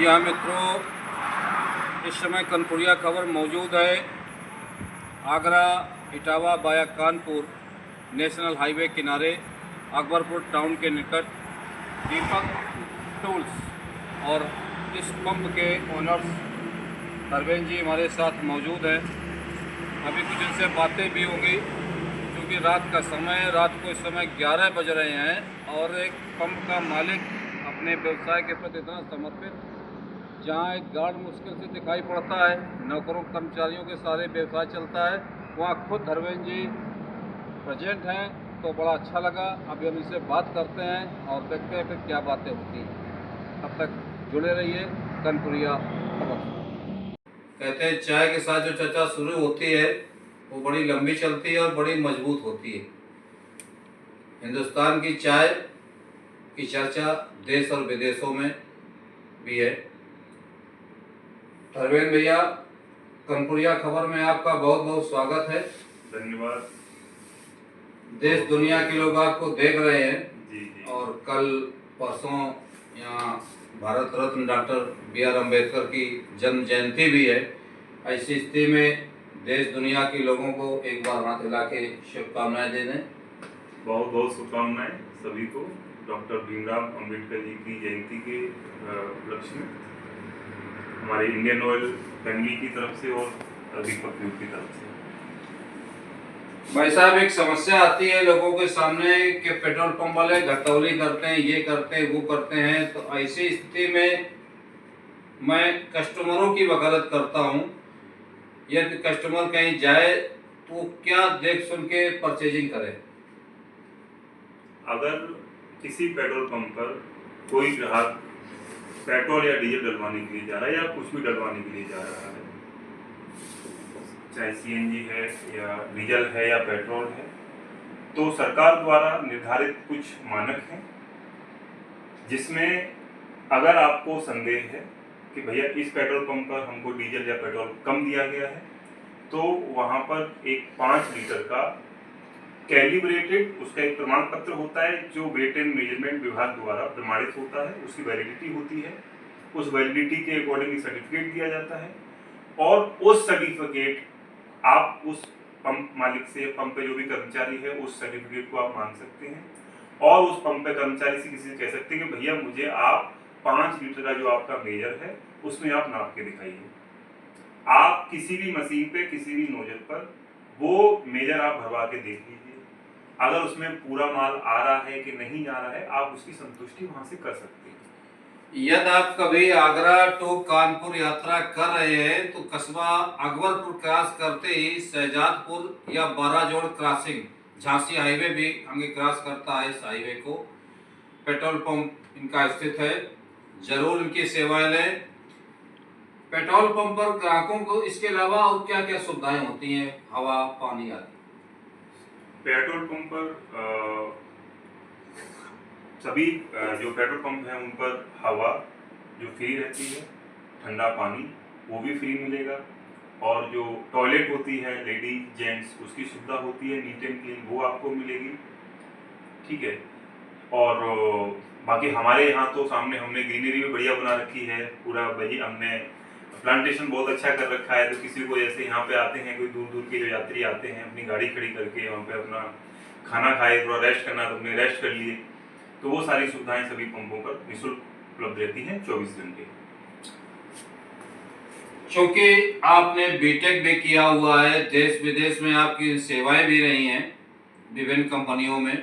जी हाँ मित्रों, इस समय कनपुरिया खबर मौजूद है। आगरा इटावा बाया कानपुर नेशनल हाईवे किनारे अकबरपुर टाउन के निकट दीपक टूल्स और इस पंप के ओनर्स धर्मेंद्र जी हमारे साथ मौजूद हैं। अभी कुछ इनसे बातें भी होंगी क्योंकि रात का समय है। रात को इस समय 11 बज रहे हैं और एक पंप का मालिक अपने व्यवसाय के प्रति इतना समर्पित, जहाँ एक गार्ड मुश्किल से दिखाई पड़ता है, नौकरों कर्मचारियों के सारे व्यवसाय चलता है, वहाँ खुद धर्मेंद्र जी प्रेजेंट हैं। तो बड़ा अच्छा लगा। अभी हम इनसे बात करते हैं और देखते हैं फिर क्या बातें होती हैं। तब तक जुड़े रहिए कनपुरिया खबर। कहते हैं चाय के साथ जो चर्चा शुरू होती है वो बड़ी लंबी चलती है और बड़ी मजबूत होती है। हिंदुस्तान की चाय की चर्चा देश और विदेशों में भी है। धर्मेंद्र भैया, कनपुरिया खबर में आपका बहुत बहुत स्वागत है। धन्यवाद। देश दुनिया के लोग आपको देख रहे हैं। जी। और कल परसों यहाँ भारत रत्न डॉक्टर B.R. अम्बेडकर की जन्म जयंती भी है। ऐसी स्थिति में देश दुनिया के लोगों को एक बार हाथ हिला के शुभकामनाएं दे दें। बहुत बहुत शुभकामनाएं सभी को डॉक्टर भीमराव अम्बेडकर जी की जयंती के उपलक्ष्य में हमारे इंडियन ऑयल फैमिली की तरफ से और दीपक ट्यूब की तरफ से। भाई साहब, एक समस्या आती है लोगों के सामने कि पेट्रोल पंप वाले घटौली करते हैं, ये करते हैं, वो करते हैं। तो ऐसी स्थिति में मैं कस्टमरों की वकालत करता हूँ। यदि कस्टमर कहीं जाए तो क्या देख सुन के परचेजिंग करे। अगर किसी पेट्रोल पंप पर कोई ग्राहक पेट्रोल या डीजल डलवाने के लिए जा रहा है या कुछ भी डलवाने के लिए जा रहा है, चाहे CNG है या डीजल है या पेट्रोल है, तो सरकार द्वारा निर्धारित कुछ मानक हैं जिसमें अगर आपको संदेह है कि भैया इस पेट्रोल पंप पर हमको डीजल या पेट्रोल कम दिया गया है, तो वहाँ पर एक 5 लीटर का कैलिब्रेटेड उसका एक प्रमाण पत्र होता है जो वेट एंड मेजरमेंट विभाग द्वारा प्रमाणित होता है। उसकी वैलिडिटी होती है। उस वैलिडिटी के अकॉर्डिंग सर्टिफिकेट दिया जाता है और उस सर्टिफिकेट आप उस पंप मालिक से, पंप पे जो भी कर्मचारी है, उस सर्टिफिकेट को आप मांग सकते हैं और उस पंप पे कर्मचारी से किसी से कह सकते हैं कि भैया मुझे आप 5 लीटर का जो आपका मेजर है उसमें आप नाप के दिखाइए। आप किसी भी मशीन पे, किसी भी नोजल पर वो मेजर आप भरवा के देख लीजिए। अगर उसमें पूरा माल आ रहा है कि नहीं आ रहा है, आप उसकी संतुष्टि वहां से कर सकते हैं। यदि आप कभी आगरा टू कानपुर यात्रा कर रहे हैं तो कस्बा अकबरपुर क्रॉस करते ही शहजादपुर या बाराजोड़ क्रॉसिंग झांसी हाईवे भी आगे क्रॉस करता है। इस हाईवे को पेट्रोल पंप इनका स्थित है। जरूर इनकी सेवाएं लें। पेट्रोल पंप पर ग्राहकों को इसके अलावा और क्या क्या सुविधाएं होती हैं, हवा, पानी आदि? पेट्रोल पंप पर सभी जो पेट्रोल पंप हैं उन पर हवा जो फ्री रहती है, ठंडा पानी वो भी फ्री मिलेगा और जो टॉयलेट होती है लेडीज जेंट्स उसकी सुविधा होती है, नीट एंड क्लीन, वो आपको मिलेगी। ठीक है। और बाकी हमारे यहाँ तो सामने हमने ग्रीनरी भी बढ़िया बना रखी है। पूरा भाई हमने प्लांटेशन बहुत अच्छा कर रखा है। तो किसी को जैसे यहाँ पे आते हैं, कोई दूर दूर के जो यात्री आते हैं, अपनी गाड़ी खड़ी करके वहाँ पे अपना खाना खाए, थोड़ा रेस्ट करना तो अपने रेस्ट कर लिए। तो वो सारी सुविधाएं सभी पंपों पर निःशुल्क उपलब्ध रहती हैं 24 घंटे। क्योंकि आपने बीटेक भी किया हुआ है, देश विदेश में आपकी सेवाएं भी रही हैं विभिन्न कंपनियों में,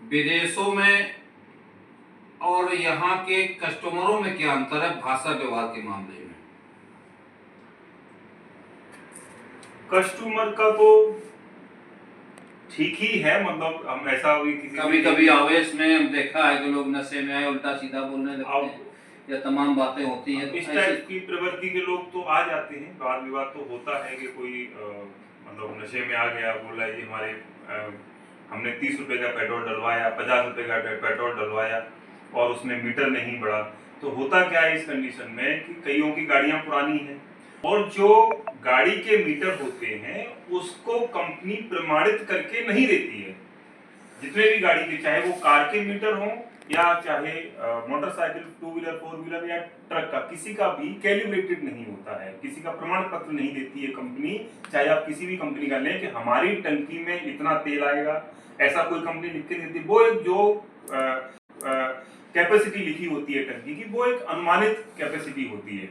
विदेशों में और यहाँ के कस्टमरों में क्या अंतर है भाषा व्यवहार के मामले में? कस्टमर का तो ठीक ही है, मतलब हम ऐसा भी कभी कभी आवेश में हम देखा है कि लोग नशे में आए उल्टा सीधा बोलने लगते हैं या तमाम बातें होती हैं। इस टाइप की प्रवृत्ति के लोग तो आ जाते हैं। वाद विवाद तो होता है कि कोई मतलब नशे में आ गया, बोला जी हमारे हमने 30 रुपए का पेट्रोल डलवाया, 50 रुपए का पेट्रोल डलवाया और उसमें मीटर नहीं बढ़ा। तो होता क्या है इस कंडीशन में कि कईयों की गाड़ियां पुरानी हैं और जो गाड़ी के मीटर होते हैं उसको कंपनी प्रमाणित करके नहीं देती है। जितने भी गाड़ी के, चाहे वो कार के मीटर हो या चाहे मोटरसाइकिल, 2 व्हीलर, 4 व्हीलर या ट्रक का, किसी का भी कैलिब्रेटेड नहीं होता है, किसी का प्रमाण पत्र नहीं देती है कंपनी। चाहे आप किसी भी कंपनी का लें कि हमारी टंकी में इतना तेल आएगा, ऐसा कोई कंपनी लिख के देती है। वो एक जो कैपेसिटी लिखी होती है टंकी की, वो एक अनुमानित कैपेसिटी होती है,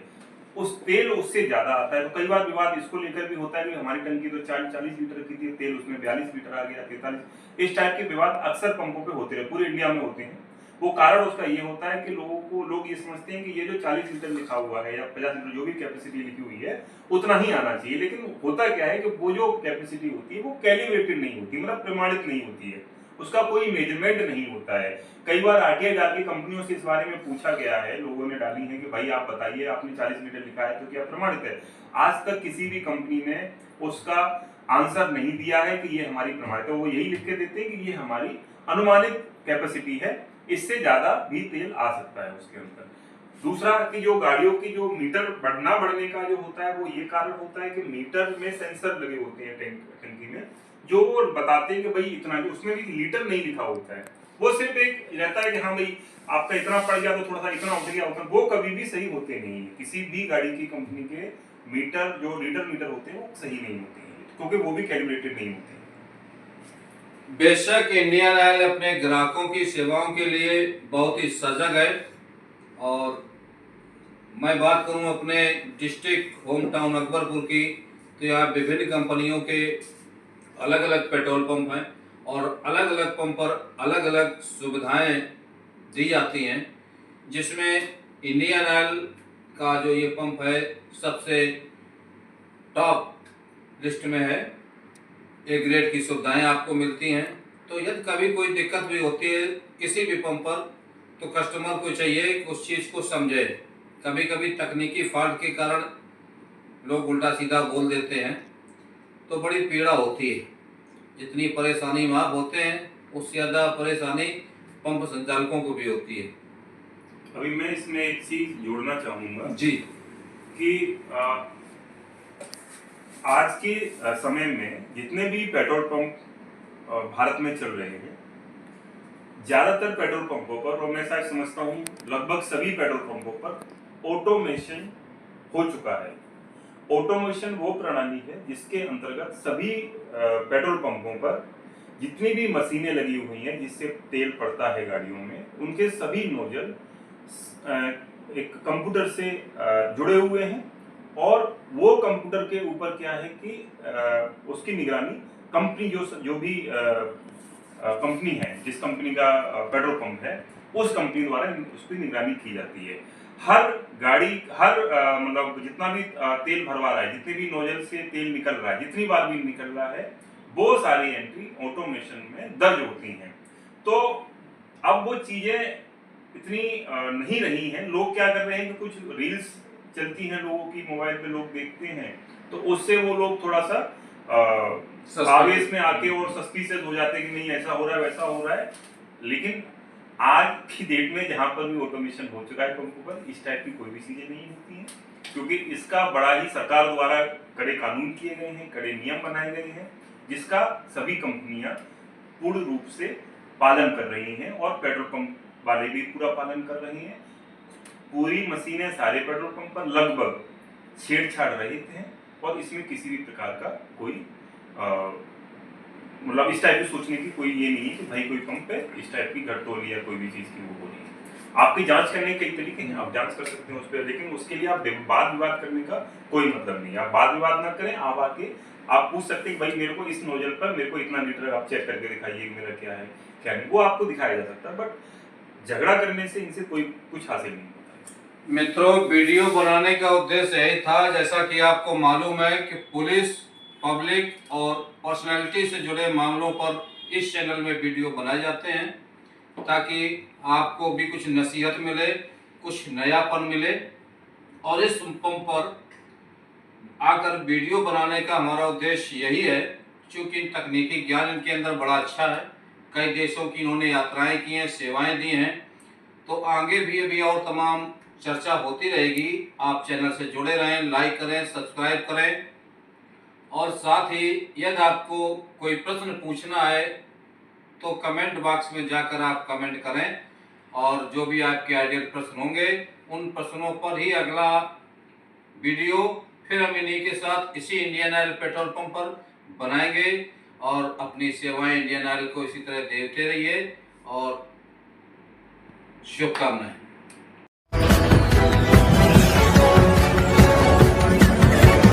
उस तेल उससे ज्यादा आता है। तो कई बार विवाद इसको लेकर भी होता है कि हमारी टंकी तो 40 लीटर की थी, तेल उसमें 42 लीटर आ गया, 43। इस टाइप के विवाद अक्सर पंपों पे होते रहे, पूरे इंडिया में होते हैं। वो कारण उसका ये होता है कि लोग ये समझते हैं कि ये जो 40 लीटर लिखा हुआ है या 50 लीटर जो भी कैपेसिटी लिखी हुई है उतना ही आना चाहिए। लेकिन होता क्या है कि वो जो कैपेसिटी होती है वो कैलिब्रेटेड नहीं होती, मतलब प्रमाणित नहीं होती है, उसका कोई मेजरमेंट नहीं होता है। कई बार आरटीआई डाल के कंपनियों से इस बारे में पूछा गया है, लोगों ने डाली है कि भाई आप बताइए, आपने 40 लीटर लिखा है तो क्या प्रमाणित है? आज तक किसी भी कंपनी ने उसका आंसर नहीं दिया है कि ये हमारी प्रमाणित है। वो यही लिख के देते हैं कि ये हमारी अनुमानित कैपेसिटी है, इससे ज्यादा भी तेल आ सकता है उसके अंदर। दूसरा कि जो गाड़ियों की जो मीटर बढ़ने का जो होता है, वो ये कारण होता है कि मीटर में सेंसर लगे होते हैं टंकी में, जो बताते हैं कि भाई इतना, जो उसमें भी लीटर नहीं लिखा होता है, वो सिर्फ एक रहता है कि हाँ भाई आपका इतना पड़ गया तो थोड़ा सा इतना उठ गया, उतना। वो कभी भी सही होते नहीं है, किसी भी गाड़ी की कंपनी के मीटर, जो लीटर मीटर होते हैं, वो सही नहीं होते हैं, क्योंकि वो भी कैलिब्रेटेड नहीं होते हैं। बेशक इंडियन ऑयल अपने ग्राहकों की सेवाओं के लिए बहुत ही सजग है। और मैं बात करूं अपने डिस्ट्रिक्ट होम टाउन अकबरपुर की, तो यहाँ विभिन्न कंपनियों के अलग अलग पेट्रोल पंप हैं और अलग अलग पंप पर अलग अलग सुविधाएं दी जाती हैं, जिसमें इंडियन ऑयल का जो ये पंप है सबसे टॉप लिस्ट में है। ए ग्रेड की सुविधाएं आपको मिलती हैं। तो यदि कभी कोई दिक्कत भी होती है किसी भी पंप पर, तो कस्टमर को चाहिए कि उस चीज़ को समझे। कभी कभी तकनीकी फॉल्ट के कारण लोग उल्टा सीधा बोल देते हैं, तो बड़ी पीड़ा होती है। जितनी परेशानी में आप होते हैं उससे ज़्यादा परेशानी पंप संचालकों को भी होती है। अभी मैं इसमें एक चीज जोड़ना चाहूंगा जी। कि आज के समय में जितने भी पेट्रोल पंप भारत में चल रहे हैं, ज्यादातर पेट्रोल पंपों पर, और मैं शायद समझता हूँ लगभग सभी पेट्रोल पंपों पर ऑटोमेशन हो चुका है। ऑटोमेशन वो प्रणाली है जिसके अंतर्गत सभी पेट्रोल पंपों पर जितनी भी मशीनें लगी हुई हैं जिससे तेल पड़ता है गाड़ियों में, उनके सभी नोजल एक कंप्यूटर से जुड़े हुए हैं। और वो कंप्यूटर के ऊपर क्या है कि उसकी निगरानी कंपनी, जो भी कंपनी है, जिस कंपनी का पेट्रोल पंप है, उस कंपनी द्वारा उसकी निगरानी की जाती है। हर गाड़ी, हर मतलब जितना भी तेल भरवा रहा है, जितने भी नोजल से तेल निकल रहा है, जितनी बार भी निकल रहा है, वो सारी एंट्री ऑटोमेशन में दर्ज होती हैं। तो अब वो चीजें इतनी नहीं रही हैं। लोग क्या कर रहे हैं कि कुछ रील्स चलती हैं लोगों की, मोबाइल पे लोग देखते हैं, तो उससे वो लोग थोड़ा सा आवेश में आके और सस्पिशियस हो जाते हैं कि नहीं ऐसा हो रहा है, वैसा हो रहा है। लेकिन आज की डेट में जहां पर भी ऑटोमेशन हो चुका है पंपों पर, इस टाइप की कोई भी चीजें नहीं होती हैं, क्योंकि इसका बड़ा ही सरकार द्वारा कड़े कानून किए गए हैं, कड़े नियम बनाए गए हैं, जिसका सभी कंपनियां पूर्ण रूप से पालन कर रही हैं और पेट्रोल पंप वाले भी पूरा पालन कर रहे हैं। पूरी मशीनें सारे पेट्रोल पंप पर लगभग छेड़छाड़ रहित हैं और इसमें किसी भी प्रकार का कोई मतलब इस टाइप की सोचने की कोई ये नहीं है कि भाई कोई पंप पे इस टाइप की घटतोल या कोई भी चीज की वो हो रही है। आपकी जांच करने के कई तरीके हैं, आप जांच कर सकते हैं उस पर, लेकिन उसके लिए आप वाद विवाद करने का कोई मतलब नहीं है। आप वाद विवाद ना करें, आप आके आप पूछ सकते हैं भाई मेरे को इस नोजल पर मेरे को इतना लीटर आप चेक करके दिखाइए मेरा क्या है क्या नहीं, वो आपको दिखाया जा सकता है। बट झगड़ा करने से इनसे कोई कुछ हासिल नहीं होता। मित्रों, वीडियो बनाने का उद्देश्य यही था, जैसा कि आपको मालूम है कि पुलिस, पब्लिक और पर्सनैलिटी से जुड़े मामलों पर इस चैनल में वीडियो बनाए जाते हैं, ताकि आपको भी कुछ नसीहत मिले, कुछ नयापन मिले। और इस पंप पर आकर वीडियो बनाने का हमारा उद्देश्य यही है, क्योंकि तकनीकी ज्ञान इनके अंदर बड़ा अच्छा है, कई देशों की इन्होंने यात्राएं की हैं, सेवाएं दी हैं। तो आगे भी अभी और तमाम चर्चा होती रहेगी। आप चैनल से जुड़े रहें, लाइक करें, सब्सक्राइब करें। और साथ ही यदि आपको कोई प्रश्न पूछना है तो कमेंट बॉक्स में जाकर आप कमेंट करें, और जो भी आपके आइडियल प्रश्न होंगे उन प्रश्नों पर ही अगला वीडियो फिर हम इन्हीं के साथ इसी इंडियन ऑयल पेट्रोल पंप पर बनाएंगे। और अपनी सेवाएं इंडियन ऑयल को इसी तरह देते रहिए, और शुभकामनाएं।